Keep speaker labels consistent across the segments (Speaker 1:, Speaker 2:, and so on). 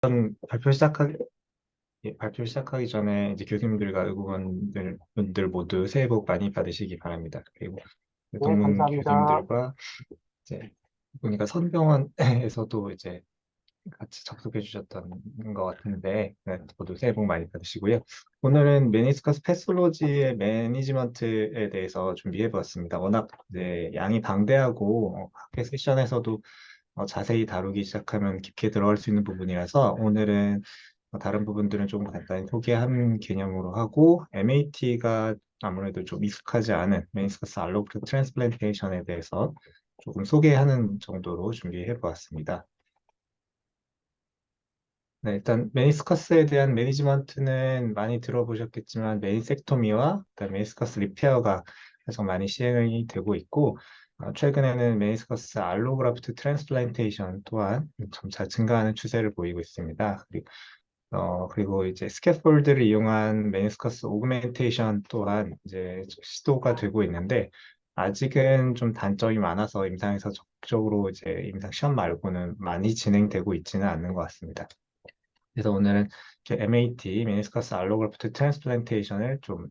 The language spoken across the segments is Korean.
Speaker 1: 발표 발표 시작하기 전에 이제 교수님들과 의료원들 분들 모두 새해 복 많이 받으시기 바랍니다. 그리고
Speaker 2: 네,
Speaker 1: 동문
Speaker 2: 감사합니다.
Speaker 1: 교수님들과 이제 보니까 선병원에서도 이제 같이 접속해 주셨던 것 같은데 네, 모두 새해 복 많이 받으시고요. 오늘은 메니스커스 패솔로지의 매니지먼트에 대해서 준비해 보았습니다. 워낙 이제 양이 방대하고 학회 세션에서도 자세히 다루기 시작하면 깊게 들어갈 수 있는 부분이라서 오늘은 다른 부분들은 좀 간단히 소개한 개념으로 하고 MAT가 아무래도 좀 익숙하지 않은 메니스커스 알로그 트랜스플란테이션에 대해서 조금 소개하는 정도로 준비해 보았습니다. 네, 일단 메니스커스에 대한 매니지먼트는 많이 들어보셨겠지만 메니섹토미와 그다음 메니스커스 리페어가 가장 많이 시행이 되고 있고 최근에는 메니스커스 알로그라프트 트랜스플란테이션 또한 점차 증가하는 추세를 보이고 있습니다. 그리고 이제 스캐폴드를 이용한 메니스커스 오그멘테이션 또한 이제 시도가 되고 있는데 아직은 좀 단점이 많아서 임상에서 적극적으로 이제 임상 시험 말고는 많이 진행되고 있지는 않는 것 같습니다. 그래서 오늘은 이렇게 MAT, 메니스커스 알로그래프트 트랜스플란테이션을 좀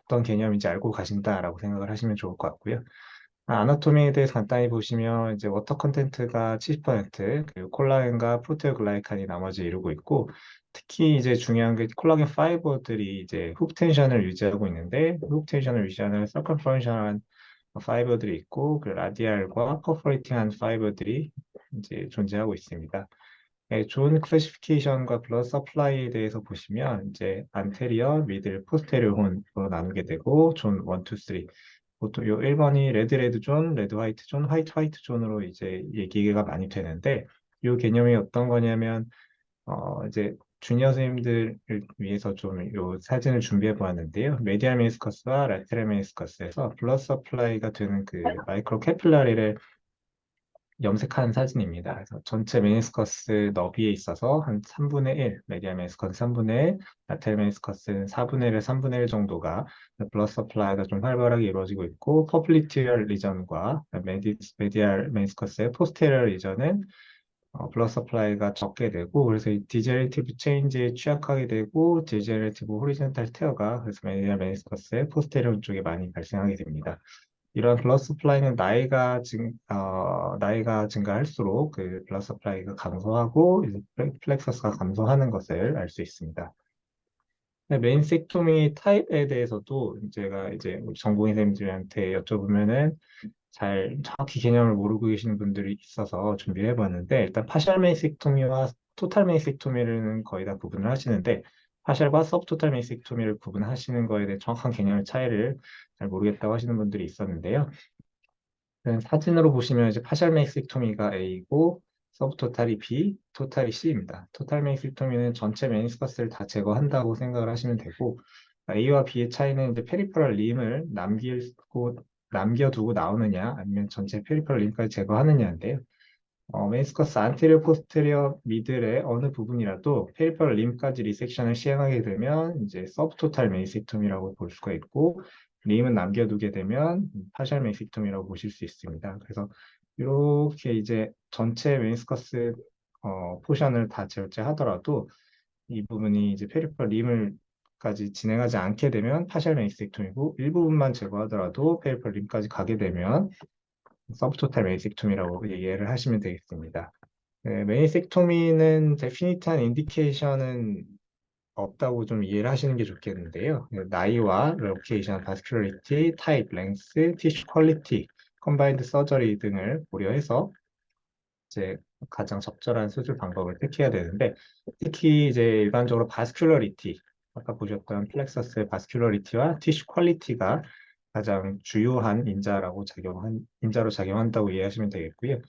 Speaker 1: 어떤 개념인지 알고 가신다라고 생각을 하시면 좋을 것 같고요. 아나토미에 대해서 간단히 보시면 이제 워터 컨텐트가 70%, 그리고 콜라겐과 프로테오글라이칸이 나머지 이루고 있고 특히 이제 중요한 게 콜라겐 파이버들이 이제 훅 텐션을 유지하고 있는데 훅 텐션을 유지하는 서컴퍼런셜한 파이버들이 있고 그 라디알과 퍼포레이팅한 파이버들이 이제 존재하고 있습니다. 네, 좋은 클래시피케이션과 블러드 서플라이에 대해서 보시면 이제 안테리어, 미들, 포스테리어 혼으로 나누게 되고 존 1, 2, 3 보통 요 1번이 레드 레드 존, 레드 화이트 존, 화이트 화이트 존으로 이제 얘기가 많이 되는데 요 개념이 어떤 거냐면 이제 주니어 선생님들을 위해서 좀 요 사진을 준비해 보았는데요. 메디al 메니스커스와 라테랄 메니스커스에서 블러드 서플라이가 되는 그 마이크로 캐필라리를 염색한 사진입니다. 그래서 전체 메니스커스 너비에 있어서 한 3분의 1, 메디al 메니스커스 3분의 1, 라테랄 메니스커스는 4분의 1, 3분의 1 정도가 블러드 서플라이가 좀 활발하게 이루어지고 있고 퍼플리티얼 리전과 메디알 메니스커스의 포스테리얼 리전은 블러드 서플라이가 적게 되고 그래서 이 디제너레이티브 체인지에 취약하게 되고 디제너레이티브 호리젠탈 테어가 그래서 메디알 메니스커스의 포스테리얼 쪽에 많이 발생하게 됩니다. 이런 블러드 서플라이는 나이가 증가할수록 그 블러드 서플라이가 감소하고 이제 플렉서스가 감소하는 것을 알 수 있습니다. 메인 섹토미 타입에 대해서도 제가 이제 우리 전공의 선생님들한테 여쭤보면은 잘 정확히 개념을 모르고 계시는 분들이 있어서 준비해 봤는데 일단 파셜 메이섹토미와 토탈 메이섹토미는 거의 다 구분을 하시는데 파셜과 서브토탈 메이섹토미를 구분하시는 거에 대해 정확한 개념의 차이를 잘 모르겠다고 하시는 분들이 있었는데요. 사진으로 보시면 이제 파셜 메이섹토미가 A고 서브토탈이 B, 토탈이 C입니다. 토탈 메이섹토미는 전체 메니스커스를 다 제거한다고 생각을 하시면 되고 A와 B의 차이는 이제 페리퍼럴 림을 남겨두고 나오느냐 아니면 전체 페리퍼럴 림까지 제거하느냐인데요. 메니스커스 안테리어 포스테리어 미들의 어느 부분이라도 페리퍼럴 림까지 리섹션을 시행하게 되면 이제 서브토탈 메이섹토미라고 볼 수가 있고 림은 남겨두게 되면 파셜 메이섹토미라고 보실 수 있습니다. 그래서 이렇게 이제 전체 메니스커스 포션을 다 절제하더라도 이 부분이 이제 페리퍼럴 림을까지 진행하지 않게 되면 파셜 메이섹토미고 일부분만 제거하더라도 페리퍼럴 림까지 가게 되면 서브토탈 메이섹토미라고 이해를 하시면 되겠습니다. 네, 메이섹토미는 데피니트한 인디케이션은 없다고 좀 이해를 하시는 게 좋겠는데요. 나이와 로케이션, 바스큘러리티, 타입, 랭스, 티슈 퀄리티, 컴바인드 서저리 등을 고려해서 이제 가장 적절한 수술 방법을 택해야 되는데 특히 이제 일반적으로 바스큘러리티, 아까 보셨던 플렉서스의 바스큘러리티와 티슈 퀄리티가 가장 주요한 인자로 작용한다고 이해하시면 되겠고요.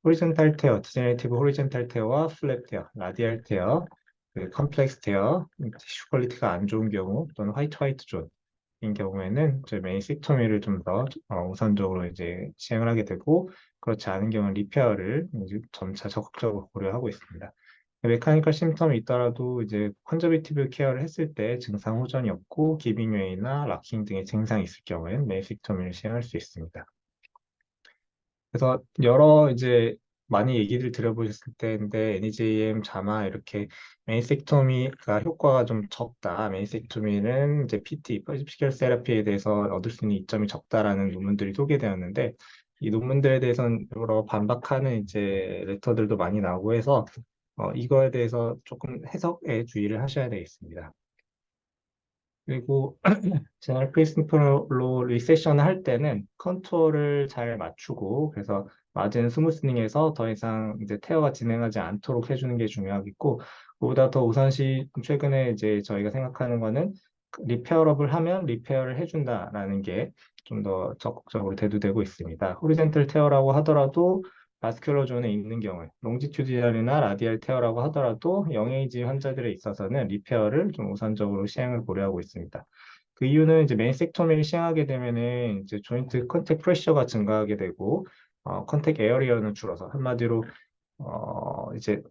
Speaker 1: 호리젠탈 테어, 디제네티브 호리젠탈 테어와 플랫 테어, 라디알 테어, 그 컴플렉스 테어, 티슈 퀄리티가 안 좋은 경우 또는 화이트 존인 경우에는 저희 메인섹토미를 좀 더 우선적으로 이제 시행을 하게 되고 그렇지 않은 경우는 리페어를 이제 점차 적극적으로 고려하고 있습니다. 메카니컬 심텀이 있더라도 이제 컨저비티브 케어를 했을 때 증상 호전이 없고 기빙웨이나 락킹 등의 증상이 있을 경우에는 메이섹토미를 시행할 수 있습니다. 그래서 여러 이제 많이 얘기를 들어보셨을 때인데 NEJM, 자마 이렇게 메인섹토미가 효과가 좀 적다. 메인섹토미는 이제 PT, 퍼지피컬 세라피에 대해서 얻을 수 있는 이점이 적다라는 논문들이 소개되었는데 이 논문들에 대해서는 여러 반박하는 이제 레터들도 많이 나오고 해서 이거에 대해서 조금 해석에 주의를 하셔야 되겠습니다. 그리고 제너럴 프리ን스플로 리세션을 할 때는 컨투어를 잘 맞추고 그래서 맞은 스무스닝에서 더 이상 이제 테어가 진행하지 않도록 해주는 게 중요하겠고 그보다 더 우선시 최근에 이제 저희가 생각하는 거는 리페어러블 하면 리페어를 해준다라는 게 좀 더 적극적으로 대두되고 있습니다. 호리젠털 테어라고 하더라도 바스큘러 존에 있는 경우에 롱지튜디널이나 라디알 테어라고 하더라도 영에이지 환자들에 있어서는 리페어를 좀 우선적으로 시행을 고려하고 있습니다. 그 이유는 이제 메인섹토미를 시행하게 되면은 이제 조인트 컨택 프레셔가 증가하게 되고 컨택 에어리어는 줄어서 한마디로 이제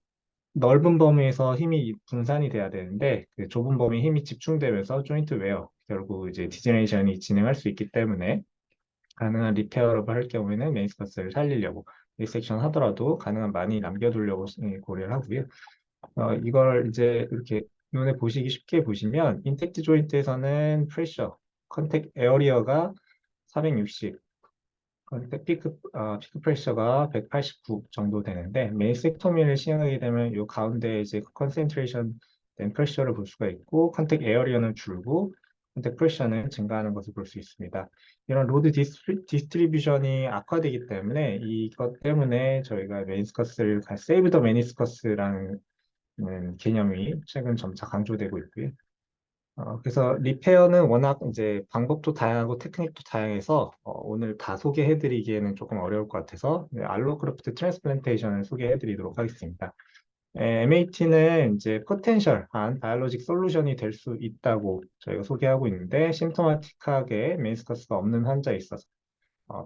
Speaker 1: 넓은 범위에서 힘이 분산이 돼야 되는데 그 좁은 범위에 힘이 집중되면서 조인트 웨어 결국 이제 디제네이션이 진행할 수 있기 때문에 가능한 리페어를 할 경우에는 메인스커스를 살리려고 리섹션 하더라도 가능한 많이 남겨두려고 고려를 하고요. 이걸 이제 이렇게 눈에 보시기 쉽게 보시면 인텍트 조인트에서는 프레셔, 컨택 에어리어가 460, 컨택 피크 프레셔가 189 정도 되는데 메인섹토미를 시행하게 되면 이 가운데 이제 컨센트레이션 된 프레셔를 볼 수가 있고 컨택 에어리어는 줄고 컨택 프레셔는 증가하는 것을 볼 수 있습니다. 이런 로드 디스트리뷰션이 악화되기 때문에 이것 때문에 저희가 메니스커스를 세이브 더 메니스커스라는 개념이 최근 점차 강조되고 있고요. 그래서 리페어는 워낙 이제 방법도 다양하고 테크닉도 다양해서 오늘 다 소개해드리기에는 조금 어려울 것 같아서 알로그래프트 트랜스플란테이션을 소개해드리도록 하겠습니다. MAT는 이제 포텐셜한 바이올로직 솔루션이 될 수 있다고 저희가 소개하고 있는데 심토마틱하게 메니스커스가 없는 환자에 있어서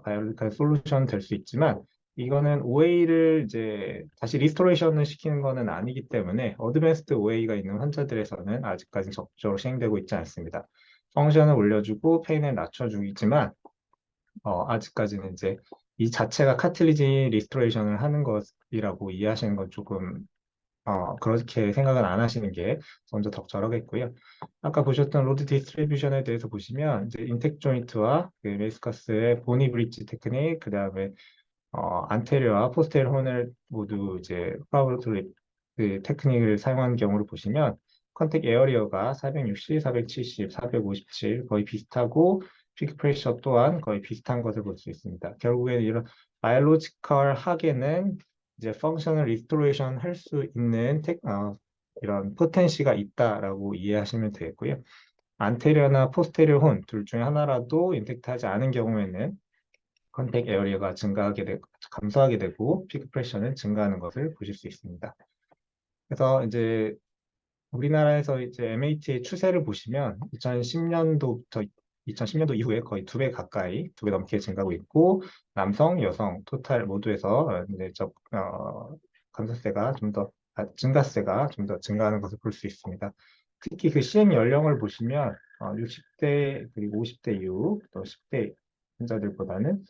Speaker 1: 바이올로지컬 솔루션 될 수 있지만 이거는 OA를 이제 다시 리스토레이션을 시키는 거는 아니기 때문에 어드밴스드 OA가 있는 환자들에서는 아직까지 적극적으로 시행되고 있지 않습니다. 펑션을 올려주고 페인을 낮춰주지만 아직까지는 이제 이 자체가 카틸리지 리스토레이션을 하는 것이라고 이해하시는 건 조금 그렇게 생각은 안 하시는 게 먼저 적절하겠고요. 아까 보셨던 로드 디스트리뷰션에 대해서 보시면 이제 인텍 조인트와 그 메스커스의 보니 브릿지 테크닉, 그 다음에 안테리어와 포스테리어 혼을 모두 이제 프라브로틀립 그 테크닉을 사용한 경우를 보시면 컨택 에어리어가 460, 470, 457 거의 비슷하고 피크 프레셔 또한 거의 비슷한 것을 볼 수 있습니다. 결국에는 이런 바이올로지컬 하게는 이제 펑셔널 리스토레이션 할 수 있는 이런 포텐시가 있다라고 이해하시면 되겠고요. 안테리어나 포스테리어 혼 둘 중에 하나라도 인텍트하지 않은 경우에는 컨택 에어리어가 감소하게 되고 피크 프레셔는 증가하는 것을 보실 수 있습니다. 그래서 이제 우리나라에서 이제 MAT의 추세를 보시면 2010년도부터 2010년도 이후에 거의 2배 가까이, 2배 넘게 증가하고 있고, 남성, 여성, 토탈 모두에서 이제 감소세가 좀 더, 증가세가 좀 더 증가하는 것을 볼 수 있습니다. 특히 그 시행 연령을 보시면 60대 그리고 50대 이후 또 10대 환자들보다는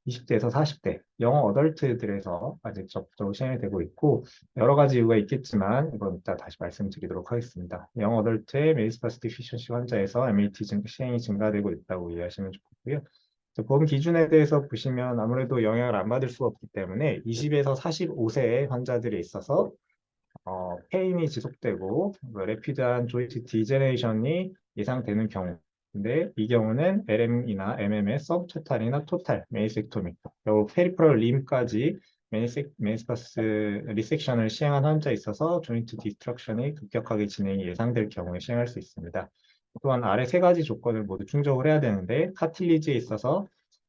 Speaker 1: 20대에서 40대 영어 어덜트들에서 아직 적극적으로 시행이 되고 있고 여러 가지 이유가 있겠지만 이건 이따 다시 말씀드리도록 하겠습니다. 영어 어덜트의 메이스파스 디피션시 환자에서 MAT 시행이 증가되고 있다고 이해하시면 좋고요. 보험 기준에 대해서 보시면 아무래도 영향을 안 받을 수가 없기 때문에 20에서 45세의 환자들이 있어서 페인이 지속되고 레피드한 조인트 디제네레이션이 예상되는 경우 근데 이 경우는 LM이나 MM의 서브토탈이나 토탈 메이섹토미 결국 페리퍼럴 림까지 메니스커스 리섹션을 시행한 환자에 있어서 조인트 디스트럭션이 급격하게 진행이 예상될 경우에 시행할 수 있습니다. 또한 아래 세 가지 조건을 모두 충족을 해야 되는데 카틸리지에 있어서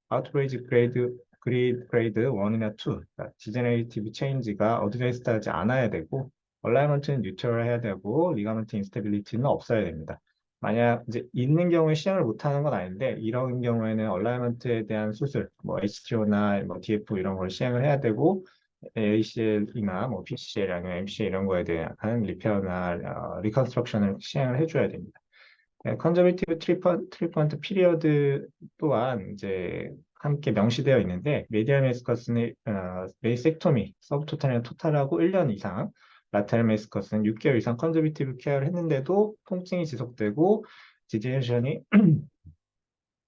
Speaker 1: 아웃브레이지 그레이드 1이나 2, 그러니까 디제네레이티브 체인지가 어드밴스드하지 않아야 되고 얼라이먼트는 뉴트럴 해야 되고 리가먼트 인스테빌리티는 없어야 됩니다. 만약 이제 있는 경우에 시행을 못하는 건 아닌데 이런 경우에는 얼라이먼트에 대한 수술, 뭐 HTO나 뭐 DF 이런 걸 시행을 해야 되고 ACL이나 뭐 PCL 아니면 MCL 이런 거에 대한 리페어나 리컨스트럭션을 시행을 해줘야 됩니다. 컨저베이티브 트리트먼트 피리어드 또한 이제 함께 명시되어 있는데 메디al 메니스커스는 메이섹토미, 서브토탈이나 토탈하고 1년 이상, 라테랄 메니스커스는 6개월 이상 컨저비티브 케어를 했는데도 통증이 지속되고 디제네레이션이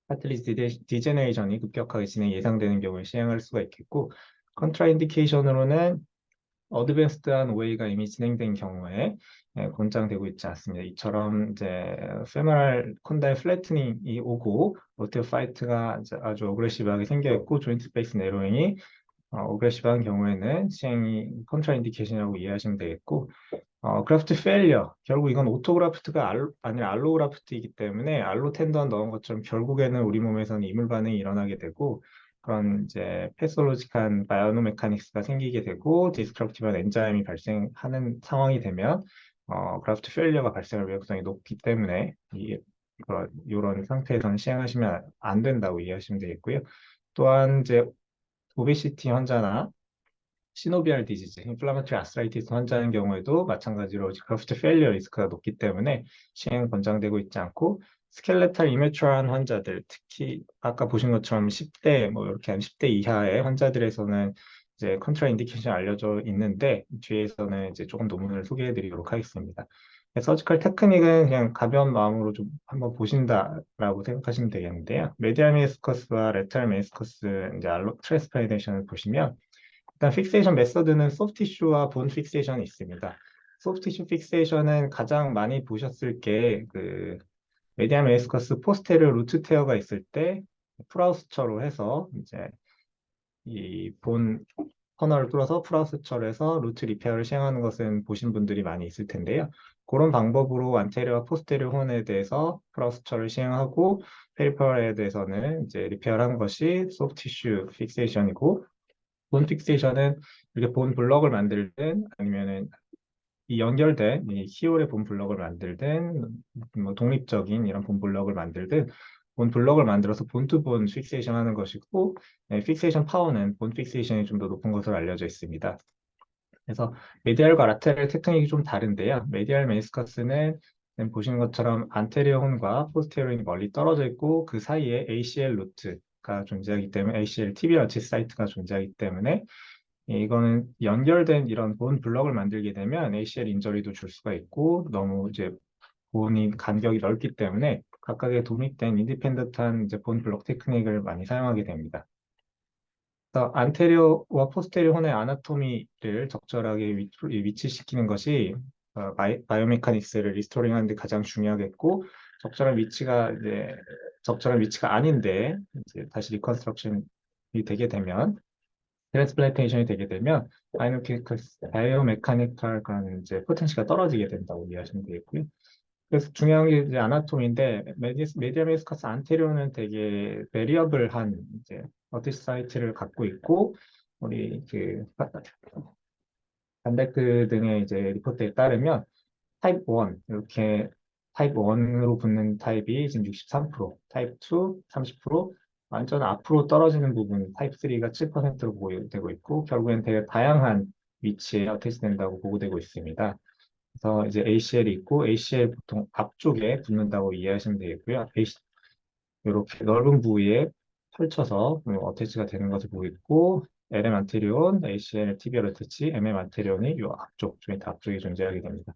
Speaker 1: 카틸리지 디제네레이션이 급격하게 진행 예상되는 경우에 시행할 수가 있겠고 컨트라인디케이션으로는 어드밴스드한 오해가 이미 진행된 경우에 권장되고 있지 않습니다. 이처럼 이제 페모랄 콘다일 플래트닝이 오고 로테오 파이트가 아주 어그레시브하게 생겨 있고 조인트 베이스 내로잉이 어그레시브한 경우에는 시행이 컨트라인디케이션이라고 이해하시면 되겠고 그래프트 페일리어. 결국 이건 오토그라프트가 아니라 알로그라프트이기 때문에 알로 텐던 넣은 것처럼 결국에는 우리 몸에서는 이물 반응이 일어나게 되고 그런 이제 패솔로지컬한 바이오메카닉스가 생기게 되고 디스트럭티브한 엔자임이 발생하는 상황이 되면 그래프트 페일리어가 발생할 위험성이 높기 때문에 이런 상태에서는 시행하시면 안 된다고 이해하시면 되겠고요. 또한 이제 오베시티 환자나 시노비알 디지즈, 인플라마토리 아스라이티스 환자의 경우에도 마찬가지로 그래프트 페일리어 리스크가 높기 때문에 시행 권장되고 있지 않고 스켈레탈 이메추어한 환자들, 특히 아까 보신 것처럼 10대 뭐 이렇게 한 10대 이하의 환자들에서는 이제 컨트라 인디케이션 알려져 있는데 뒤에서는 이제 조금 논문을 소개해 드리도록 하겠습니다. 서지컬 테크닉은 그냥 가벼운 마음으로 좀 한번 보신다라고 생각하시면 되겠는데요. 메디al 메니스커스와 레터럴 메니스커스 이제 알로 트랜스플란테이션을 보시면 일단 픽세이션 메서드는 소프티슈와 본 픽세이션이 있습니다. 소프티슈 픽세이션은 가장 많이 보셨을 게 그 메디안 메니스커스 포스테리어 루트 테어가 있을 때 프라우스처로 해서 이제 이 본 터널을 뚫어서 프라우스처로 해서 루트 리페어를 시행하는 것은 보신 분들이 많이 있을 텐데요. 그런 방법으로 안테리어와 포스테리어 혼에 대해서 프라우스처를 시행하고 페리퍼럴에 대해서는 이제 리페어를 한 것이 소프티슈 픽세이션이고 본 픽세이션은 이렇게 본 블럭을 만들든 아니면은 이 연결된 이 히올의 본 블럭을 만들든 뭐 독립적인 이런 본 블럭을 만들든 본 블럭을 만들어서 본 투 본 픽세이션 하는 것이고 픽세이션 파워는 본 픽세이션이 좀 더 높은 것으로 알려져 있습니다. 그래서 메디알과 라테랄 테크닉이 좀 다른데요. 메디알 메니스커스는 보시는 것처럼 안테리어 혼과 포스테리어 혼이 멀리 떨어져 있고 그 사이에 ACL 루트가 존재하기 때문에 ACL TB 어치 사이트가 존재하기 때문에 이거는 연결된 이런 본 블럭을 만들게 되면 ACL 인저리도 줄 수가 있고 너무 이제 본이 간격이 넓기 때문에 각각의 독립된 인디펜던트한 이제 본 블록 테크닉을 많이 사용하게 됩니다. 그래서 안테리어와 포스테리어 혼의 아나토미를 적절하게 위치시키는 것이 바이오메카닉스를 리스토링 하는데 가장 중요하겠고 적절한 위치가 아닌데 이제 다시 리컨스트럭션이 되게 되면 트랜스플란테이션이 되게 되면 바이오메카니컬 그런 이제 포텐시가 떨어지게 된다고 이해하시면 되겠고요. 그래서 중요한 게 이제 아나토미인데 메디al 메니스커스 안테리오는 되게 베리어블한 이제 어티스 사이트를 갖고 있고 우리 그 반데크 등의 이제 리포트에 따르면 타입 1 이렇게 타입 1으로 붙는 타입이 지금 63%, 타입 2 30%, 완전 앞으로 떨어지는 부분 타입 3가 7%로 보고되고 있고 결국엔 되게 다양한 위치에 어태치된다고 보고되고 있습니다. 그래서 이제 ACL이 있고 ACL 보통 앞쪽에 붙는다고 이해하시면 되겠고요. 이렇게 넓은 부위에 펼쳐서 어태치가 되는 것을 보고 있고 LM 안테리온, ACL 티비얼 어태치, MM 안테리온이 이 앞쪽, 조인트 앞쪽에 존재하게 됩니다.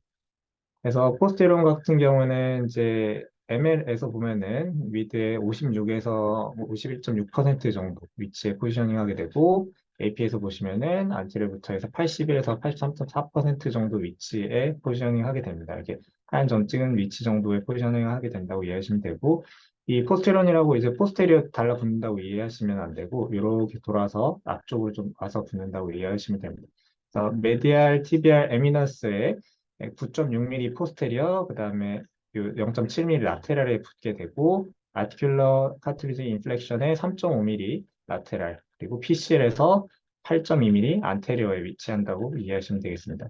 Speaker 1: 그래서 포스테론 같은 경우는 이제 ML에서 보면은 미드에 56에서 51.6% 정도 위치에 포지셔닝 하게 되고 AP에서 보시면은 안티리어부터 해서 81에서 83.4% 정도 위치에 포지셔닝 하게 됩니다. 이렇게 하얀 점 찍은 위치 정도의 포지셔닝 하게 된다고 이해하시면 되고 이 포스테론이라고 이제 포스테리어 달라붙는다고 이해하시면 안 되고 이렇게 돌아서 앞쪽으로 좀 와서 붙는다고 이해하시면 됩니다. 그래서 메디알 티비알 에미너스에 9.6mm 포스테리어, 그 다음에 0.7mm 라테랄에 붙게 되고, 아티큘러 카트리지 인플렉션에 3.5mm 라테랄, 그리고 PCL에서 8.2mm 안테리어에 위치한다고 이해하시면 되겠습니다.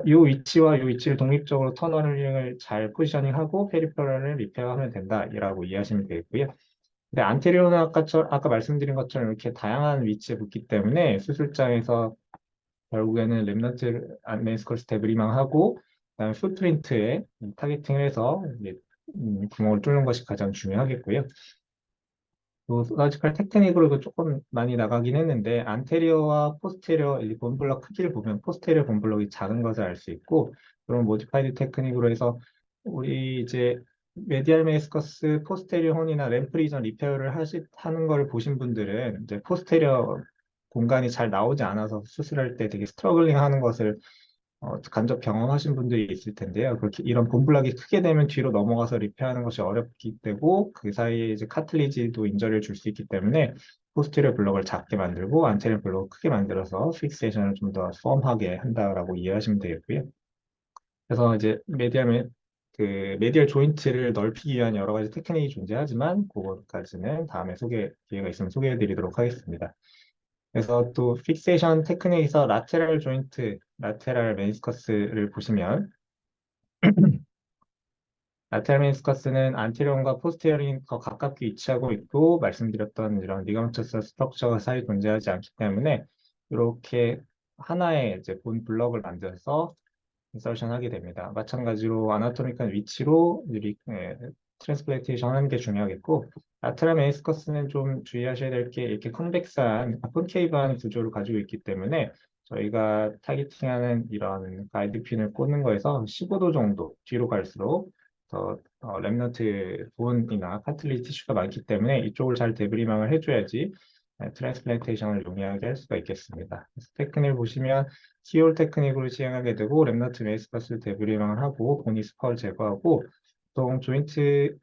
Speaker 1: 이 위치와 이 위치를 독립적으로 터널링을 잘 포지셔닝하고 페리페럴을 리페어하면 된다라고 이해하시면 되겠고요. 근데 안테리어는 아까 말씀드린 것처럼 이렇게 다양한 위치에 붙기 때문에 수술장에서 결국에는 랩넌트 메인스컬스 데브리망하고 그다음에 풋프린트에 타겟팅을 해서 이제 구멍을 뚫는 것이 가장 중요하겠고요. 또 서지컬 테크닉으로도 조금 많이 나가긴 했는데 안테리어와 포스테리어 이 본블럭 크기를 보면 포스테리어 본블럭이 작은 것을 알 수 있고 그런 모디파이드 테크닉으로 해서 우리 이제 메디알 메니스커스 포스테리어 혼이나 램프 리전 리페어를 하는 걸 보신 분들은 이제 포스테리어 공간이 잘 나오지 않아서 수술할 때 되게 스트러글링 하는 것을 간접 경험하신 분들이 있을 텐데요. 그렇게 이런 본블럭이 크게 되면 뒤로 넘어가서 리페어하는 것이 어렵기 때문에 그 사이에 이제 카틀리지도 인저리를 줄 수 있기 때문에 포스테리어 블럭을 작게 만들고 안테리어 블럭을 크게 만들어서 픽세이션을 좀 더 펌하게 한다라고 이해하시면 되겠고요. 그래서 이제 메디얼 조인트를 넓히기 위한 여러 가지 테크닉이 존재하지만 그것까지는 다음에 기회가 있으면 소개해 드리도록 하겠습니다. 그래서 또 픽세이션 테크닉에서 라테랄 조인트, 라테랄 메니스커스를 보시면 라테랄 메니스커스는 안테리어과 포스테리어에 더 가깝게 위치하고 있고 말씀드렸던 이런 리가먼터스 스트럭처가 사이 존재하지 않기 때문에 이렇게 하나의 이제 본 블럭을 만들어서 인서션 하게 됩니다. 마찬가지로 아나토미컬 위치로 트랜스플레이테이션 하는 게 중요하겠고 라테랄 메니스커스는 좀 주의하셔야 될 게 이렇게 컨벡스한 콘케이브한 구조를 가지고 있기 때문에 저희가 타겟팅하는 이런 가이드핀을 꽂는 거에서 15도 정도 뒤로 갈수록 더 렘넌트 본이나 카틸리지 티슈가 많기 때문에 이쪽을 잘 데브리망을 해줘야지 트랜스플란테이션을 용이하게 할 수가 있겠습니다. 그래서 테크닉을 보시면 키홀 테크닉으로 시행하게 되고 렘넌트 메이스커스를 데브리망을 하고 보니 스퍼를 제거하고 보통 조인트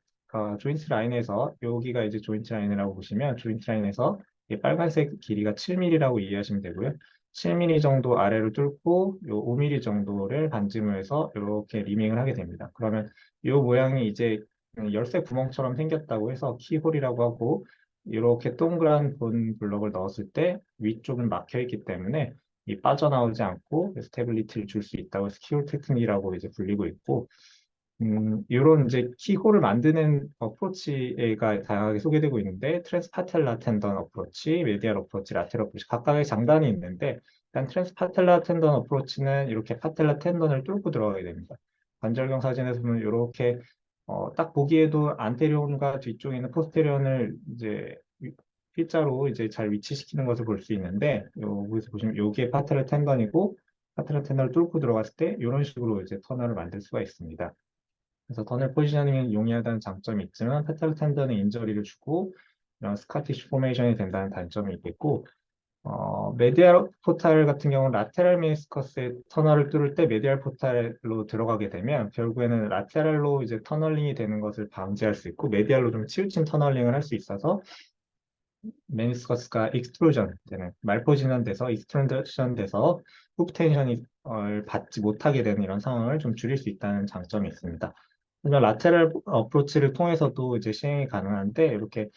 Speaker 1: 라인에서 여기가 이제 조인트 라인이라고 보시면 조인트 라인에서 이 빨간색 길이가 7mm라고 이해하시면 되고요. 7mm 정도 아래로 뚫고 요 5mm 정도를 반쯤을 해서 이렇게 리밍을 하게 됩니다. 그러면 이 모양이 이제 열쇠 구멍처럼 생겼다고 해서 키홀이라고 하고 이렇게 동그란 본 블럭을 넣었을 때 위쪽은 막혀 있기 때문에 이 빠져나오지 않고 스테빌리티를 줄 수 있다고 해서 키홀 테크닉이라고 이제 불리고 있고 이런 이제 키홀을 만드는 어프로치가 다양하게 소개되고 있는데 트랜스파텔라 텐던 어프로치, 메디얼 어프로치, 라테럴 어프로치 각각의 장단이 있는데 일단 트랜스파텔라 텐던 어프로치는 이렇게 파텔라 텐던을 뚫고 들어가게 됩니다. 관절경 사진에서 보면 이렇게 딱 보기에도 안테리온과 뒤쪽에 있는 포스테리온을 이제 P자로 이제 잘 위치시키는 것을 볼 수 있는데 여기서 보시면 이게 파텔라 텐던이고 파텔라 텐던을 뚫고 들어갔을 때 이런 식으로 이제 터널을 만들 수가 있습니다. 그래서 터널 포지셔닝이 용이하다는 장점이 있지만 페탈 텐던에 인저리를 주고 이런 스카티시 포메이션이 된다는 단점이 있겠고 메디알 포탈 같은 경우는 라테랄 메니스커스의 터널을 뚫을 때 메디알 포탈로 들어가게 되면 결국에는 라테랄로 이제 터널링이 되는 것을 방지할 수 있고 메디알로 좀 치우친 터널링을 할 수 있어서 메니스커스가 익스트루전 되는 말포진한 돼서 익스트루전 돼서 훅 텐션이 받지 못하게 되는 이런 상황을 좀 줄일 수 있다는 장점이 있습니다. 하지만 라테럴 어프로치를 통해서도 이제 시행이 가능한데 이렇게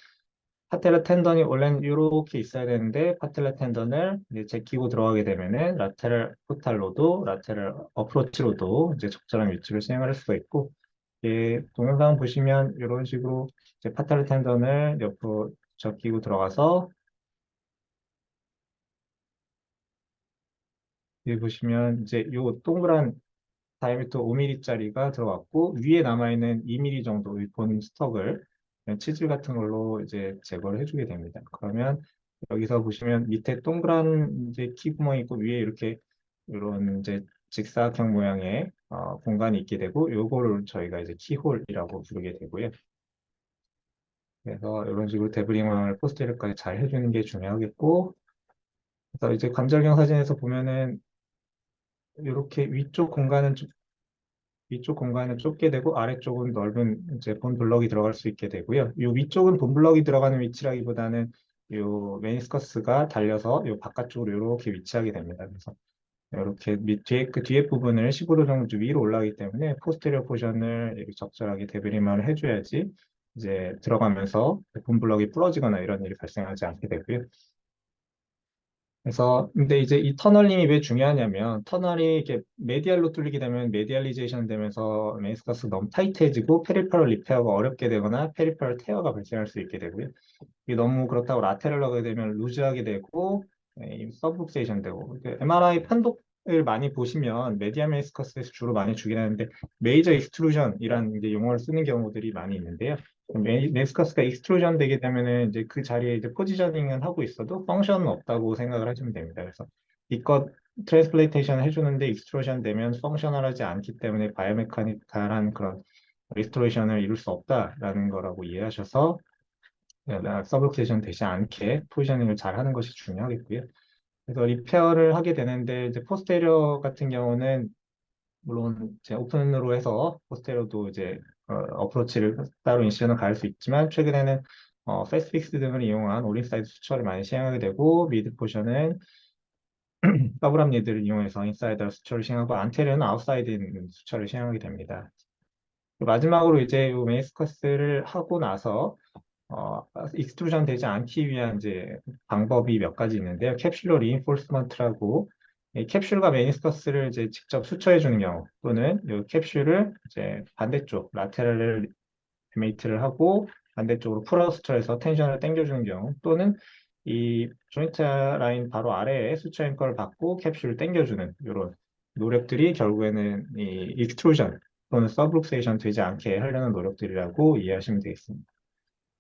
Speaker 1: 파텔라 텐던이 원래는 이렇게 있어야 되는데 파텔라 텐던을 이제 제끼고 들어가게 되면은 라테럴 포탈로도 라테럴 어프로치로도 이제 적절한 위치를 시행을 할 수가 있고 동영상 보시면 이런 식으로 이제 파텔라 텐던을 옆으로 적기고 들어가서 여기 보시면 이제 요 동그란 다이아미터 5mm짜리가 들어갔고 위에 남아있는 2mm 정도의 본 스톡을 그냥 치즈 같은 걸로 이제 제거를 해주게 됩니다. 그러면 여기서 보시면 밑에 동그란 이제 키 구멍이 있고 위에 이렇게 이런 이제 직사각형 모양의 공간이 있게 되고 요거를 저희가 이제 키홀이라고 부르게 되고요. 그래서 이런 식으로 데브링을 포스테리어까지 잘 해주는 게 중요하겠고 그래서 이제 관절경 사진에서 보면은 이렇게 위쪽 공간은 좁게 되고 아래쪽은 넓은 이제 본 블럭이 들어갈 수 있게 되고요. 이 위쪽은 본 블럭이 들어가는 위치라기보다는 이 메니스커스가 달려서 이 바깥쪽으로 이렇게 위치하게 됩니다. 그래서 이렇게 그 뒤에 부분을 15도 정도 위로 올라가기 때문에 포스테리어 포션을 이렇게 적절하게 데브리만을 해줘야지 이제 들어가면서 본 블럭이 부러지거나 이런 일이 발생하지 않게 되고요. 그래서 근데 이제 이 터널링이 왜 중요하냐면 터널이 이렇게 메디알로 뚫리게 되면 메디알리제이션 되면서 메니스커스 너무 타이트해지고 페리퍼럴 리페어가 어렵게 되거나 페리퍼럴 테어가 발생할 수 있게 되고요. 이게 너무 그렇다고 라테럴 하게 되면 루즈하게 되고 서브룩세이션 되고 MRI 판독을 많이 보시면 메디al 메니스커스에서 주로 많이 주긴 하는데 메이저 익스트루전이라는 이제 용어를 쓰는 경우들이 많이 있는데요. 메니스커스가 익스트루전 되게 되면은 이제 그 자리에 이제 포지셔닝은 하고 있어도 펑션은 없다고 생각을 하시면 됩니다. 그래서 이것 트랜스플레이테이션 해주는데 익스트루전 되면 펑셔널하지 않기 때문에 바이오메카니컬한 그런 리스토레이션을 이룰 수 없다라는 거라고 이해하셔서 서브록테이션 되지 않게 포지셔닝을 잘 하는 것이 중요하겠고요. 그래서 리페어를 하게 되는데 이제 포스테리어 같은 경우는 물론 이제 오픈으로 해서 포스테리어도 이제 어프로치를 따로 인시전을 가할 수 있지만 최근에는 패스픽스 등을 이용한 올인사이드 수처를 많이 시행하게 되고 미드 포션은 더블합 리드를 이용해서 인사이드 수처를 시행하고 안테리어는 아웃사이드 있는 수처를 시행하게 됩니다. 마지막으로 이제 이 메니스커스를 하고 나서 익스트루전 되지 않기 위한 이제 방법이 몇 가지 있는데요. 캡슐러 리인포스먼트라고 이 캡슐과 메니스커스를 이제 직접 수처해 주는 경우 또는 이 캡슐을 이제 반대쪽 라테랄을 에메이트를 하고 반대쪽으로 풀어 수처해서 텐션을 당겨주는 경우 또는 이 조인트 라인 바로 아래에 수처 앵커를 받고 캡슐을 당겨주는 이런 노력들이 결국에는 이 익스트루전 또는 서브룩세이션 되지 않게 하려는 노력들이라고 이해하시면 되겠습니다.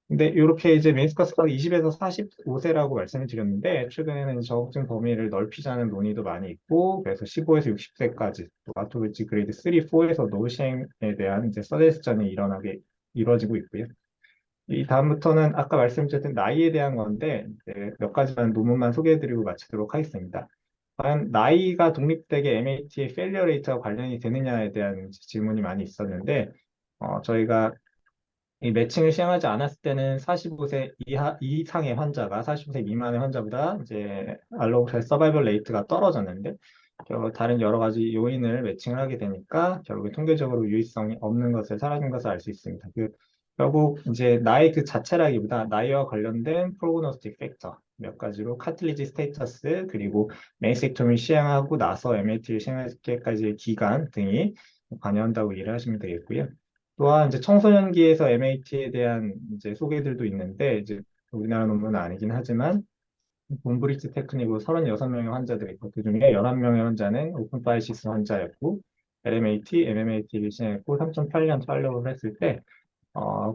Speaker 1: 근데 이렇게 이제 메인스커스가 20에서 45세라고 말씀을 드렸는데 최근에는 저흡증 범위를 넓히자는 논의도 많이 있고 그래서 15에서 60세까지 또 아토피지 그레이드 3, 4에서도 시행에 대한 이제 서제스전이 이루어지고 있고요. 이 다음부터는 아까 말씀드렸던 나이에 대한 건데 이제 몇 가지만 논문만 소개해드리고 마치도록 하겠습니다. 과연 나이가 독립되게 MAT의 페일리어 레이트와 관련이 되느냐에 대한 질문이 많이 있었는데 저희가 이 매칭을 시행하지 않았을 때는 45세 이상의 환자가 45세 미만의 환자보다 이제 알로브셀 서바이벌 레이트가 떨어졌는데 결국 다른 여러 가지 요인을 매칭을 하게 되니까 결국에 통계적으로 유의성이 없는 것을 사라진 것을 알 수 있습니다. 결국 이제 나이 그 자체라기보다 나이와 관련된 프로그노스틱 팩터 몇 가지로 카틸리지 스테이터스 그리고 메이섹토미 시행하고 나서 MAT를 시행할 때까지의 기간 등이 관여한다고 이해를 하시면 되겠고요. 또한 이제 청소년기에서 MAT에 대한 이제 소개들도 있는데 이제 우리나라 논문은 아니긴 하지만 봄브리지 테크닉으로 36명의 환자들이 있고 그중에 11명의 환자는 오픈파이시스 환자였고 LMAT, MMAT를 시행했고 3.8년 팔로우를 했을 때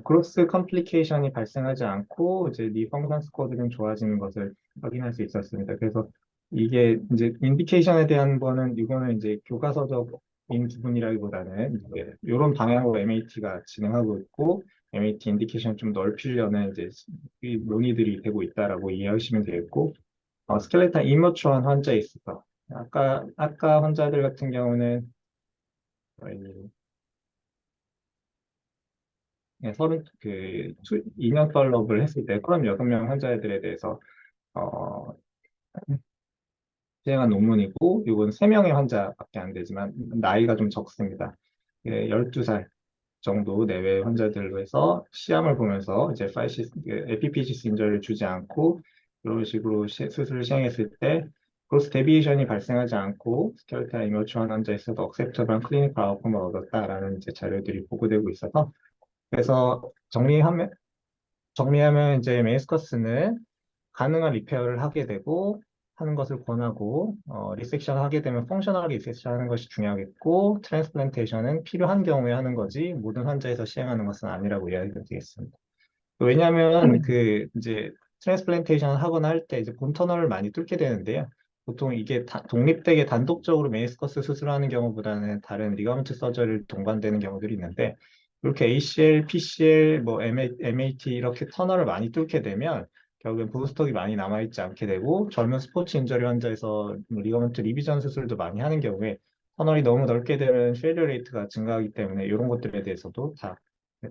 Speaker 1: 그로스 컴플리케이션이 발생하지 않고 이제 니 펑션 스코어들은 좋아지는 것을 확인할 수 있었습니다. 그래서 이게 이제 인디케이션에 대한 거는 이거는 이제 교과서적인 부분이라기보다는 이제 이런 방향으로 MAT가 진행하고 있고 MAT 인디케이션 좀 넓히려는 이제 이 논의들이 되고 있다라고 이해하시면 되겠고 스켈레탈 이머추어한 환자에 있어서 아까 환자들 같은 경우는 거의 서른 그 2년 팔로업을 했을 때 36명 환자들에 대해서 어, 시행한 논문이고 이건 3명의 환자밖에 안 되지만 나이가 좀 적습니다. 12살 정도 내외 환자들로 해서 시험을 보면서 이제 에피피시스 인저를 주지 않고 이런 식으로 수술을 시행했을 때 크로스 데비에이션이 발생하지 않고 스켈레탈 이머추한 환자에서도 억셉터블한 클리니컬 아웃컴을 얻었다라는 이제 자료들이 보고되고 있어서 그래서 정리하면 이제 메니스커스는 가능한 리페어를 하게 되고 하는 것을 권하고 리섹션 하게 되면 펑셔널하게 리섹션 하는 것이 중요하겠고 트랜스플란테이션은 필요한 경우에 하는 거지 모든 환자에서 시행하는 것은 아니라고 이야기가 되겠습니다. 왜냐하면 그 이제 트랜스플란테이션 하거나 할 때 이제 본 터널을 많이 뚫게 되는데요. 보통 이게 독립되게 단독적으로 메니스커스 수술하는 경우보다는 다른 리가먼트 서저리를 동반되는 경우들이 있는데 이렇게 ACL, PCL, 뭐 MAT 이렇게 터널을 많이 뚫게 되면 결국엔 보스톡이 많이 남아있지 않게 되고 젊은 스포츠 인저리 환자에서 뭐 리가먼트 리비전 수술도 많이 하는 경우에 터널이 너무 넓게 되면 페일리어 레이트가 증가하기 때문에 이런 것들에 대해서도 다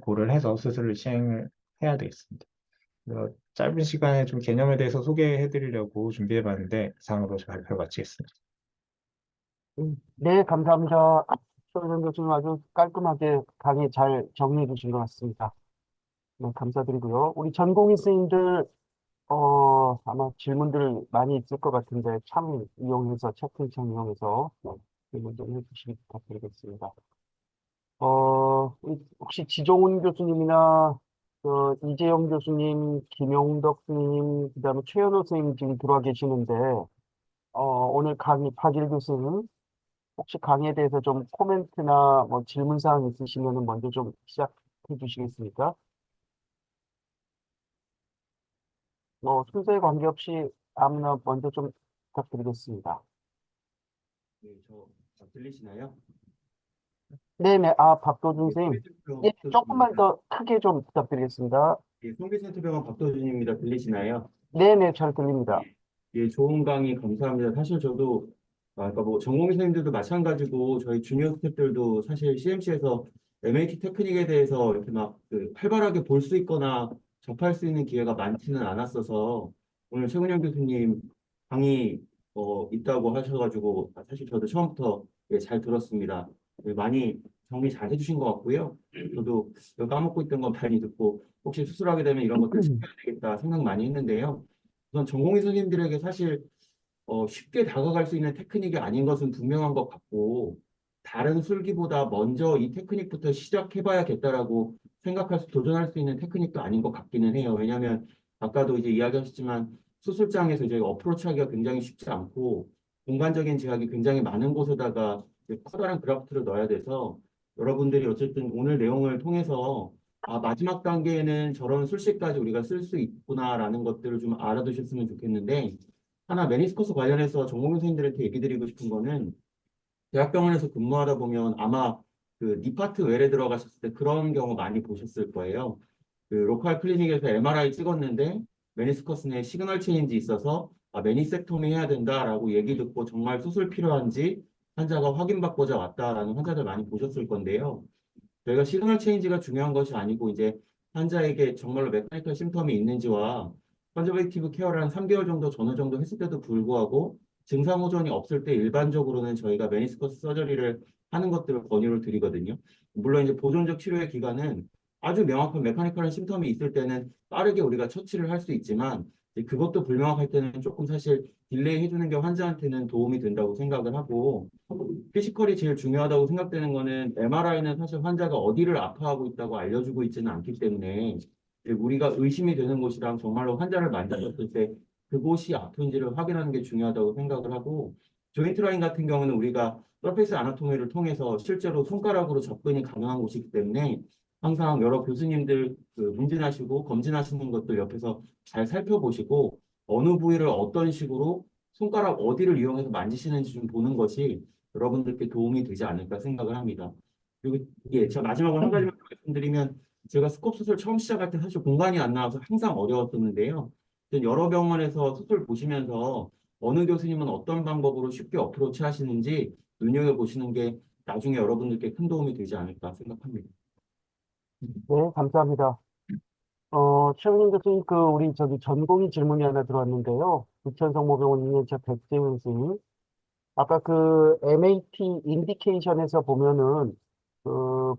Speaker 1: 고려를 해서 수술을 시행을 해야 되겠습니다. 짧은 시간에 좀 개념에 대해서 소개해 드리려고 준비해 봤는데 이상으로 발표 마치겠습니다.
Speaker 2: 네, 감사합니다. 조현 교수님 아주 깔끔하게 강의 잘 정리해 주신 것 같습니다. 네, 감사드리고요. 우리 전공의 선생님들, 아마 질문들 많이 있을 것 같은데, 참 이용해서, 채팅창 이용해서 질문 좀 해주시기 부탁드리겠습니다. 혹시 지종훈 교수님이나, 이재영 교수님, 김용덕 선생님, 그 다음에 최현호 선생님 지금 들어와 계시는데, 오늘 강의 박일 교수님, 혹시 강의에 대해서 좀 코멘트나 뭐 질문 사항 있으시면 먼저 좀 시작해 주시겠습니까? 뭐 순서에 관계없이 아무나 먼저 좀 부탁드리겠습니다.
Speaker 3: 네, 들리시나요?
Speaker 2: 네네, 아, 박도준
Speaker 3: 예,
Speaker 2: 선생님.
Speaker 3: 송기센터병원
Speaker 2: 예, 조금만
Speaker 3: 박도준입니다.
Speaker 2: 더 크게 좀 부탁드리겠습니다.
Speaker 3: 예, 송기센터병원 박도준입니다. 들리시나요?
Speaker 2: 네네, 잘 들립니다.
Speaker 3: 예, 좋은 강의 감사합니다. 사실 저도 아까 뭐 전공의 선생님들도 마찬가지고 저희 주니어 스태프들도 사실 CMC에서 MAT 테크닉에 대해서 이렇게 막그 활발하게 볼 수 있거나 접할 수 있는 기회가 많지는 않았어서 오늘 최근영 교수님 강의 있다고 하셔가지고 사실 저도 처음부터 예, 잘 들었습니다. 예, 많이 정리 잘 해주신 것 같고요. 저도 이거 까먹고 있던 건 많이 듣고 혹시 수술하게 되면 이런 것들 챙겨야 되겠다 생각 많이 했는데요. 우선 전공의 선생님들에게 사실 쉽게 다가갈 수 있는 테크닉이 아닌 것은 분명한 것 같고 다른 술기보다 먼저 이 테크닉부터 시작해봐야겠다라고 생각할 도전할 수 있는 테크닉도 아닌 것 같기는 해요. 왜냐하면 아까도 이제 이야기하셨지만 수술장에서 이제 어프로치하기가 굉장히 쉽지 않고 공간적인 제약이 굉장히 많은 곳에다가 이제 커다란 그라프트를 넣어야 돼서 여러분들이 어쨌든 오늘 내용을 통해서 아, 마지막 단계에는 저런 술식까지 우리가 쓸 수 있구나라는 것들을 좀 알아두셨으면 좋겠는데 하나 메니스커스 관련해서 전공 교수님들한테 얘기 드리고 싶은 거는 대학병원에서 근무하다 보면 아마 그 니파트 웰에 들어가셨을 때 그런 경우 많이 보셨을 거예요. 그 로컬 클리닉에서 MRI 찍었는데 메니스커스 내 시그널 체인지 있어서 아, 메니섹토미 해야 된다라고 얘기 듣고 정말 수술 필요한지 환자가 확인받고자 왔다라는 환자들 많이 보셨을 건데요. 저희가 시그널 체인지가 중요한 것이 아니고 이제 환자에게 정말로 메카니컬 심텀이 있는지와 컨저베이티브 케어를 한 3개월 정도 전후 정도 했을 때도 불구하고 증상 호전이 없을 때 일반적으로는 저희가 메니스커스 서저리를 하는 것들을 권유를 드리거든요. 물론 이제 보존적 치료의 기간은 아주 명확한 메카니컬한 심텀이 있을 때는 빠르게 우리가 처치를 할 수 있지만 이제 그것도 불명확할 때는 조금 사실 딜레이 해주는 게 환자한테는 도움이 된다고 생각을 하고 피지컬이 제일 중요하다고 생각되는 거는 MRI는 사실 환자가 어디를 아파하고 있다고 알려주고 있지는 않기 때문에 이제 우리가 의심이 되는 곳이랑 정말로 환자를 만졌을 때 그곳이 아픈지를 확인하는 게 중요하다고 생각을 하고 조인트 라인 같은 경우는 우리가 서페이스 아나토미를 통해서 실제로 손가락으로 접근이 가능한 곳이기 때문에 항상 여러 교수님들 그 문진하시고 검진하시는 것들 옆에서 잘 살펴보시고 어느 부위를 어떤 식으로 손가락 어디를 이용해서 만지시는지 좀 보는 것이 여러분들께 도움이 되지 않을까 생각을 합니다. 그리고 예, 제가 마지막으로 한 가지만 말씀드리면 제가 스콥 수술 처음 시작할 때 사실 공간이 안 나와서 항상 어려웠었는데요. 여러 병원에서 수술 보시면서 어느 교수님은 어떤 방법으로 쉽게 어프로치 하시는지 눈여겨보시는 게 나중에 여러분들께 큰 도움이 되지 않을까 생각합니다.
Speaker 2: 네, 감사합니다. 최은영 교수님, 우리 전공의 질문이 하나 들어왔는데요. 부천성모병원 2년차 백재훈 선생님. 아까 MAT 인디케이션에서 보면은,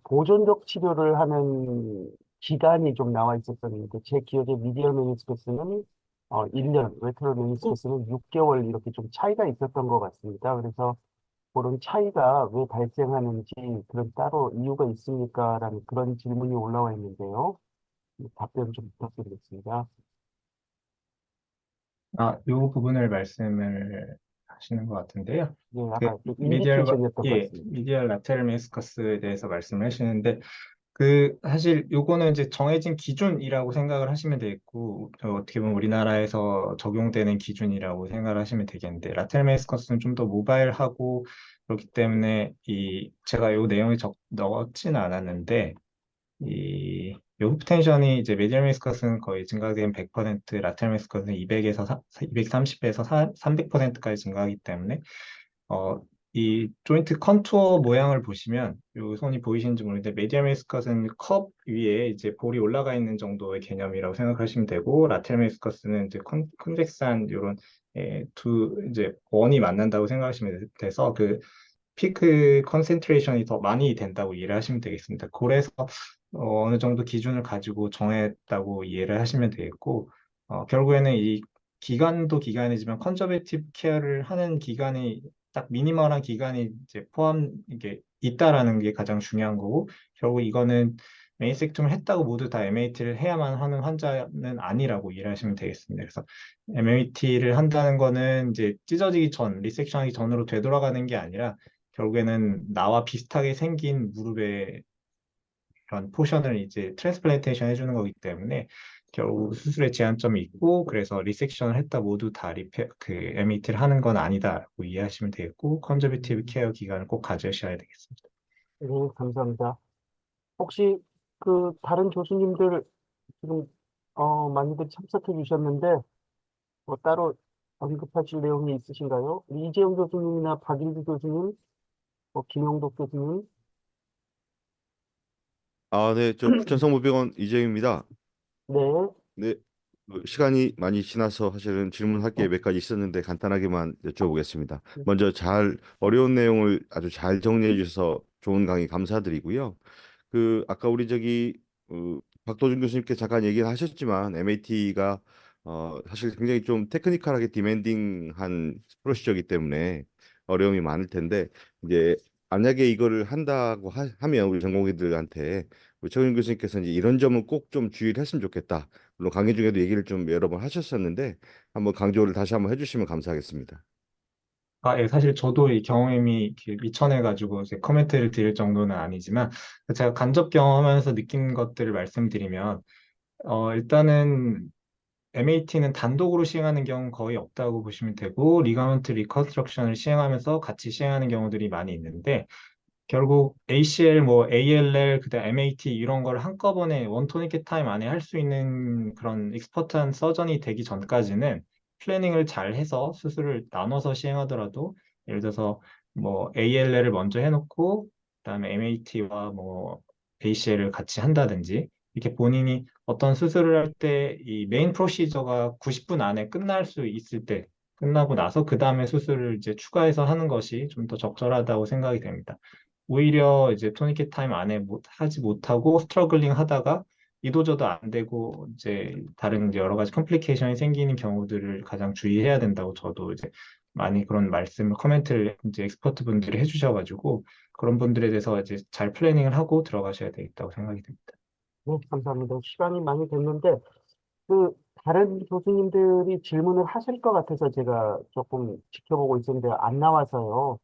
Speaker 2: 보존적 치료를 하는 기간이 좀 나와 있었었는데, 제 기억에 미디얼 메니스커스는 1년, 레터럴 메니스커스는 6개월 이렇게 좀 차이가 있었던 것 같습니다. 그래서 그런 차이가 왜 발생하는지 그런 따로 이유가 있습니까? 라는 그런 질문이 올라와 있는데요. 답변 좀 부탁드리겠습니다.
Speaker 1: 요 부분을 말씀을 하시는 것 같은데요.
Speaker 2: 네,
Speaker 1: 그
Speaker 2: 아까 인디케이션이었던 것 같습니다.
Speaker 1: 미디얼 라테럴 메니스커스에 대해서 말씀을 하시는데 사실 요거는 이제 정해진 기준이라고 생각을 하시면 되겠고, 어떻게 보면 우리나라에서 적용되는 기준이라고 생각을 하시면 되겠는데, 라텔 메니스커스는 좀 더 모바일하고, 그렇기 때문에, 제가 요 내용에 넣었지는 않았는데, 요 후텐션이 이제 메디얼 메니스커스는 거의 증가되면 100%, 라텔 메니스커스는 200에서 230에서 300%까지 증가하기 때문에, 어, 이 조인트 컨투어 모양을 보시면 요 손이 보이시는지 모르겠는데 메디al 메니스커스는 컵 위에 이제 볼이 올라가 있는 정도의 개념이라고 생각하시면 되고 라테럴 메니스커스는 이제 컨벡스한 요런 두 이제 원이 만난다고 생각하시면 돼서 피크 컨센트레이션이 더 많이 된다고 이해를 하시면 되겠습니다. 그래서 어느 정도 기준을 가지고 정했다고 이해를 하시면 되겠고 결국에는 이 기간도 기간이지만 컨저베이티브 케어를 하는 기간이 딱 미니멀한 기간이 이제 이게 있다라는 게 가장 중요한 거고 결국 이거는 메인섹tom을 했다고 모두 다 MAT를 해야만 하는 환자는 아니라고 이해를 하시면 되겠습니다. 그래서 MAT를 한다는 거는 이제 찢어지기 전, 리섹션하기 전으로 되돌아가는 게 아니라 결국에는 나와 비슷하게 생긴 무릎의 그런 포션을 이제 트랜스플란테이션 해주는 거기 때문에 결국 수술에 제한점이 있고 그래서 리섹션을 했다 모두 다 MET를 하는 건 아니다라고 이해하시면 되겠고 컨저베티브 케어 기간을 꼭 가져셔야 되겠습니다.
Speaker 2: 네, 감사합니다. 혹시 그 다른 교수님들 지금 많이들 참석해 주셨는데 뭐 따로 언급하실 내용이 있으신가요? 우리 이재용 교수님이나 박일주 교수님, 뭐 김용덕 교수님,
Speaker 4: 네, 저 부천성모병원 이재입니다.
Speaker 2: 네,
Speaker 4: 네, 시간이 많이 지나서 사실은 질문할 게 몇 가지 있었는데 간단하게만 여쭤보겠습니다. 먼저 어려운 내용을 아주 잘 정리해 주셔서 좋은 강의 감사드리고요. 아까 우리 박도준 교수님께 잠깐 얘기를 하셨지만 MAT가 사실 굉장히 좀 테크니컬하게 디맨딩한 프로시저이기 때문에 어려움이 많을 텐데 이제 만약에 이거를 한다고 하면 우리 전공의들한테 우리 최근 교수님께서 이제 이런 점은 꼭 좀 주의를 했으면 좋겠다. 물론 강의 중에도 얘기를 좀 여러 번 하셨었는데 한번 강조를 다시 한번 해주시면 감사하겠습니다.
Speaker 1: 예, 사실 저도 이 경험이 이렇게 미천해가지고 이제 코멘트를 드릴 정도는 아니지만 제가 간접 경험하면서 느낀 것들을 말씀드리면 일단은 MAT는 단독으로 시행하는 경우는 거의 없다고 보시면 되고 리가먼트 리컨스트럭션을 시행하면서 같이 시행하는 경우들이 많이 있는데 결국 ACL, 뭐 ALL, 그다음 MAT 이런 걸 한꺼번에 원토니켓 타임 안에 할 수 있는 그런 익스퍼트한 서전이 되기 전까지는 플래닝을 잘 해서 수술을 나눠서 시행하더라도 예를 들어서 뭐 ALL을 먼저 해놓고 그다음에 MAT와 뭐 ACL을 같이 한다든지 이렇게 본인이 어떤 수술을 할 때 이 메인 프로시저가 90분 안에 끝날 수 있을 때 끝나고 나서 그 다음에 수술을 이제 추가해서 하는 것이 좀 더 적절하다고 생각이 됩니다. 오히려 이제 토니켓 타임 안에 하지 못하고 스트러글링 하다가 이도저도 안 되고 이제 다른 이제 여러 가지 컴플리케이션이 생기는 경우들을 가장 주의해야 된다고 저도 이제 많이 그런 코멘트를 이제 엑스퍼트 분들이 해주셔가지고 그런 분들에 대해서 이제 잘 플래닝을 하고 들어가셔야 되겠다고 생각이 듭니다.
Speaker 2: 네, 감사합니다. 시간이 많이 됐는데 그 다른 교수님들이 질문을 하실 것 같아서 제가 조금 지켜보고 있었는데 안 나와서요.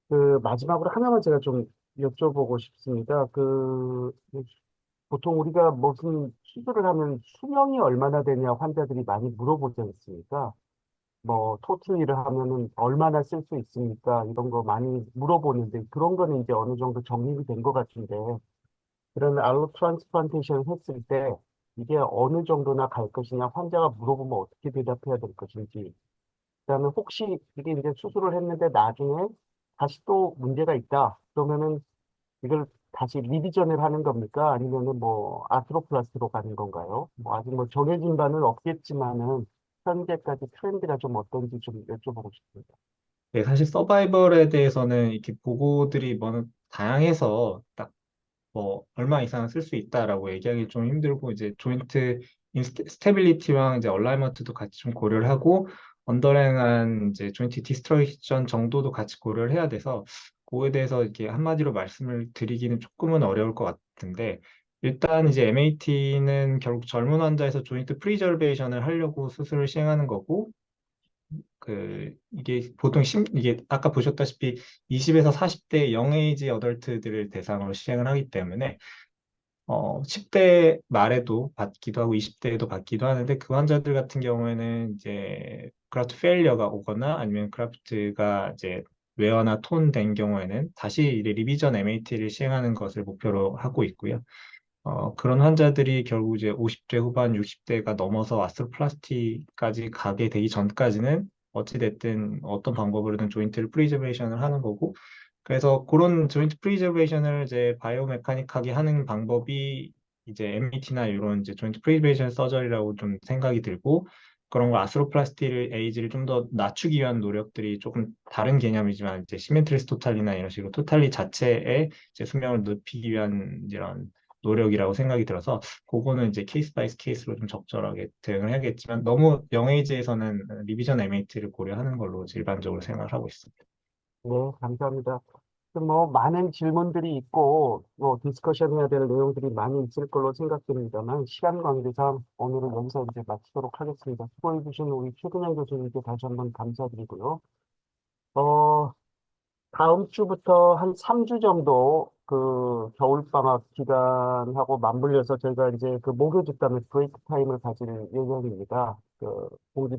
Speaker 2: 그 마지막으로 하나만 제가 좀 여쭤보고 싶습니다. 보통 우리가 무슨 수술을 하면 수명이 얼마나 되냐 환자들이 많이 물어보지 않습니까? 뭐 토틀리를 하면은 얼마나 쓸 수 있습니까? 이런 거 많이 물어보는데 그런 거는 이제 어느 정도 정립이 된 것 같은데 그런 알로 트랜스플란테이션 했을 때 이게 어느 정도나 갈 것이냐 환자가 물어보면 어떻게 대답해야 될 것인지 그다음에 혹시 이게 이제 수술을 했는데 나중에 다시 또 문제가 있다 그러면은 이걸 다시 리비전을 하는 겁니까? 아니면은 뭐 아트로플라스트로 가는 건가요? 뭐 아직 뭐 정해진 바는 없겠지만은 현재까지 트렌드가 좀 어떤지 좀 여쭤보고 싶습니다.
Speaker 1: 네, 사실 서바이벌에 대해서는 이렇게 보고들이 뭐 다양해서 딱 뭐 얼마 이상 쓸 수 있다라고 얘기하기 좀 힘들고 이제 조인트 스테빌리티랑 이제 얼라이먼트도 같이 좀 고려를 하고 언더랭한 이제 조인트 디스트로이션 정도도 같이 고려를 해야 돼서 그거에 대해서 이렇게 한마디로 말씀을 드리기는 조금은 어려울 것 같은데 일단 이제 MAT는 결국 젊은 환자에서 조인트 프리저베이션을 하려고 수술을 시행하는 거고 이게 보통 이게 아까 보셨다시피 20에서 40대 영에이지 어덜트들을 대상으로 시행을 하기 때문에 10대 말에도 받기도 하고 20대에도 받기도 하는데 그 환자들 같은 경우에는 이제 크라프트 페일리어가 오거나 아니면 크라프트가 이제 웨어나 톤 된 경우에는 다시 리비전 MAT를 시행하는 것을 목표로 하고 있고요. 그런 환자들이 결국 이제 50대 후반, 60대가 넘어서 아스트로플라스티까지 가게 되기 전까지는 어찌됐든 어떤 방법으로든 조인트를 프리저베이션을 하는 거고, 그래서 그런 조인트 프리저베이션을 이제 바이오메카닉하게 하는 방법이 이제 MAT나 이런 이제 조인트 프리저베이션 서저리라고 좀 생각이 들고, 그런 걸 아스트로플라스티를 에이지를 좀 더 낮추기 위한 노력들이 조금 다른 개념이지만 이제 시멘트리스 토탈리나 이런 식으로 토탈리 자체의 이제 수명을 높이기 위한 이런 노력이라고 생각이 들어서 그거는 이제 케이스 바이 케이스로 좀 적절하게 대응을 해야겠지만 너무 영에이지에서는 리비전 MAT를 고려하는 걸로 일반적으로 생각을 하고 있습니다.
Speaker 2: 네, 감사합니다. 뭐 많은 질문들이 있고 뭐 디스커션 해야 될 내용들이 많이 있을 걸로 생각됩니다만 시간 관계상 오늘은 여기서 이제 마치도록 하겠습니다. 수고해 주신 우리 최근영 교수님께 다시 한번 감사드리고요. 어, 다음 주부터 한 3주 정도 그 겨울방학 기간하고 맞물려서 저희가 이제 그 목요 집단의 브레이크 타임을 가질 예정입니다. 그 공지